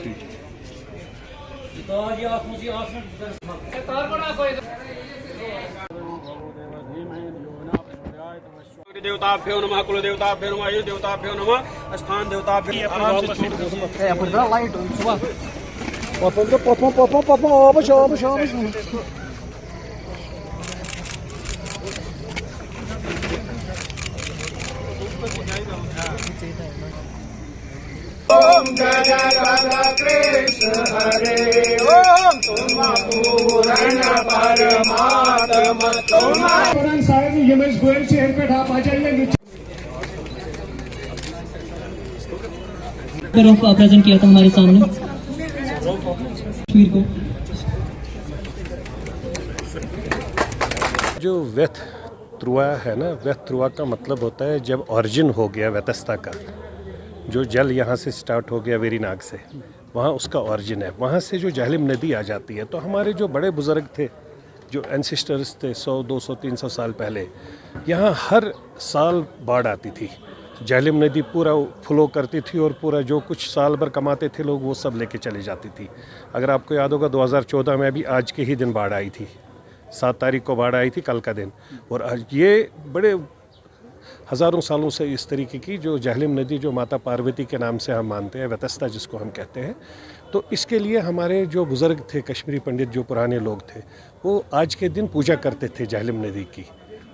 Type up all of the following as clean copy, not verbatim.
थी। देवताभ्यो नमः, कुल देवताभ्यो नमः, आयुष देवताभ्यो नमः, स्थान देवताभ्यो ओम जय राधा कृष्ण हरे ओम तुम पूर्ण परमात्मा तुम साहेब यमश गोयल चेयरपेट आप आ जाइए प्रेजेंट किया था हमारे सामने तस्वीर को। जो व्यथ त्रुआ है ना, व्यथ त्रुआ का मतलब होता है जब ऑरिजिन हो गया व्यतस्ता का, जो जल यहाँ से स्टार्ट हो गया वेरीनाग से, वहाँ उसका ऑरिजिन है। वहाँ से जो झेलम नदी आ जाती है, तो हमारे जो बड़े बुज़ुर्ग थे, जो एंसेस्टर्स थे 100, 200, 300 साल पहले, यहाँ हर साल बाढ़ आती थी। झेलम नदी पूरा फ्लो करती थी और पूरा जो कुछ साल भर कमाते थे लोग वो सब लेके चली जाती थी। अगर आपको याद होगा 2014 में भी आज के ही दिन बाढ़ आई थी, 7 तारीख को बाढ़ आई थी, कल का दिन। और आज ये बड़े हज़ारों सालों से इस तरीके की जो झेलम नदी, जो माता पार्वती के नाम से हम मानते हैं, व्यतस्ता जिसको हम कहते हैं, तो इसके लिए हमारे जो बुज़ुर्ग थे, कश्मीरी पंडित जो पुराने लोग थे, वो आज के दिन पूजा करते थे, झेलम नदी की,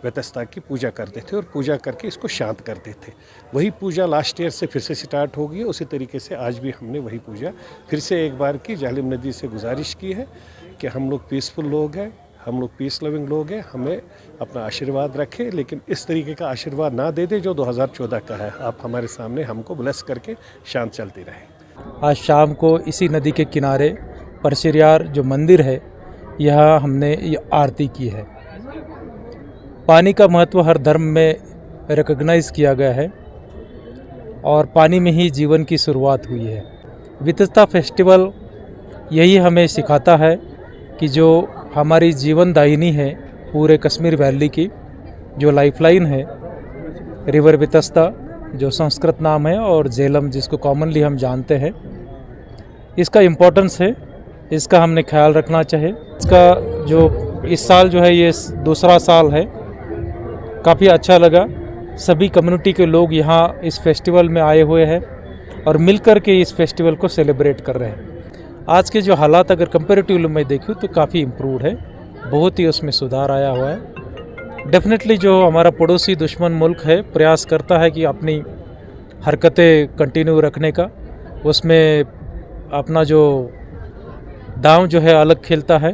व्यतस्ता की पूजा करते थे और पूजा करके इसको शांत करते थे। वही पूजा लास्ट ईयर से फिर से स्टार्ट हो गई है। उसी तरीके से आज भी हमने वही पूजा फिर से एक बार की, झेलम नदी से गुजारिश की है कि हम लोग पीसफुल लोग हैं, हम लोग पीस लविंग लोग हैं, हमें अपना आशीर्वाद रखें, लेकिन इस तरीके का आशीर्वाद ना दे दे जो 2014 का है। आप हमारे सामने हमको ब्लेस करके शांत चलती रहे। आज शाम को इसी नदी के किनारे परशिरियार जो मंदिर है, यहाँ हमने ये आरती की है। पानी का महत्व हर धर्म में रिकॉग्नाइज किया गया है और पानी में ही जीवन की शुरुआत हुई है। व्यतस्ता फेस्टिवल यही हमें सिखाता है कि जो हमारी जीवन दायिनी है पूरे कश्मीर वैली की, जो लाइफलाइन है, रिवर व्यतस्ता जो संस्कृत नाम है, और झेलम जिसको कॉमनली हम जानते हैं, इसका इम्पोर्टेंस है, इसका हमने ख्याल रखना चाहिए। इसका जो इस साल जो है ये दूसरा साल है, काफ़ी अच्छा लगा। सभी कम्युनिटी के लोग यहाँ इस फेस्टिवल में आए हुए हैं और मिलकर के इस फेस्टिवल को सेलिब्रेट कर रहे हैं। आज के जो हालात अगर कंपैरेटिवली मैं देखूँ तो काफ़ी इम्प्रूवड है, बहुत ही उसमें सुधार आया हुआ है। डेफिनेटली जो हमारा पड़ोसी दुश्मन मुल्क है प्रयास करता है कि अपनी हरकतें कंटिन्यू रखने का, उसमें अपना जो दांव जो है अलग खेलता है,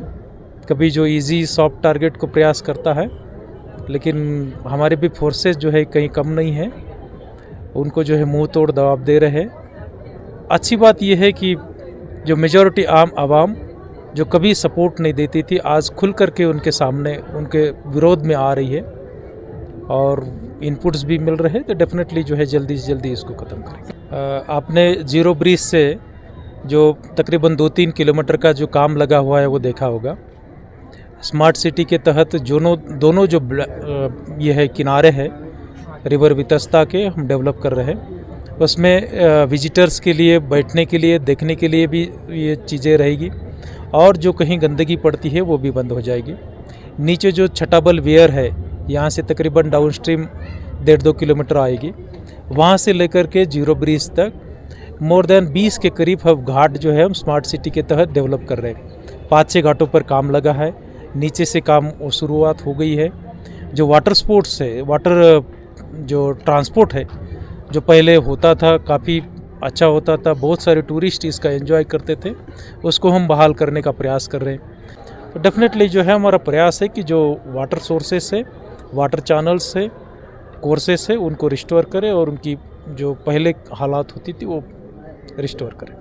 कभी जो इजी सॉफ्ट टारगेट को प्रयास करता है, लेकिन हमारे भी फोर्सेस जो है कहीं कम नहीं है, उनको जो है मुंह तोड़ जवाब दे रहे हैं। अच्छी बात यह है कि जो मेजॉरिटी आम आवाम जो कभी सपोर्ट नहीं देती थी, आज खुल करके उनके सामने उनके विरोध में आ रही है और इनपुट्स भी मिल रहे हैं, तो डेफिनेटली जो है जल्दी से जल्दी इसको ख़त्म करेंगे। आपने जीरो ब्रिज से जो तकरीबन 2-3 किलोमीटर का जो काम लगा हुआ है वो देखा होगा। स्मार्ट सिटी के तहत दोनों जो ये है किनारे है रिवर व्यतस्ता के, हम डेवलप कर रहे हैं। उसमें विजिटर्स के लिए, बैठने के लिए, देखने के लिए भी ये चीज़ें रहेगी, और जो कहीं गंदगी पड़ती है वो भी बंद हो जाएगी। नीचे जो छटाबल वेयर है, यहाँ से तकरीबन डाउन स्ट्रीम 1.5-2 किलोमीटर आएगी, वहाँ से लेकर के जीरो ब्रिज तक मोर देन 20 के करीब हम घाट जो है हम स्मार्ट सिटी के तहत डेवलप कर रहे हैं। 5-6 घाटों पर काम लगा है, नीचे से काम शुरुआत हो गई है। जो वाटर स्पोर्ट्स है, वाटर जो ट्रांसपोर्ट है, जो पहले होता था काफ़ी अच्छा होता था, बहुत सारे टूरिस्ट इसका एंजॉय करते थे, उसको हम बहाल करने का प्रयास कर रहे हैं। तो डेफिनेटली जो है हमारा प्रयास है कि जो वाटर सोर्सेस है, वाटर चैनल्स है, कोर्सेस है, उनको रिस्टोर करें और उनकी जो पहले हालात होती थी वो रिस्टोर करें।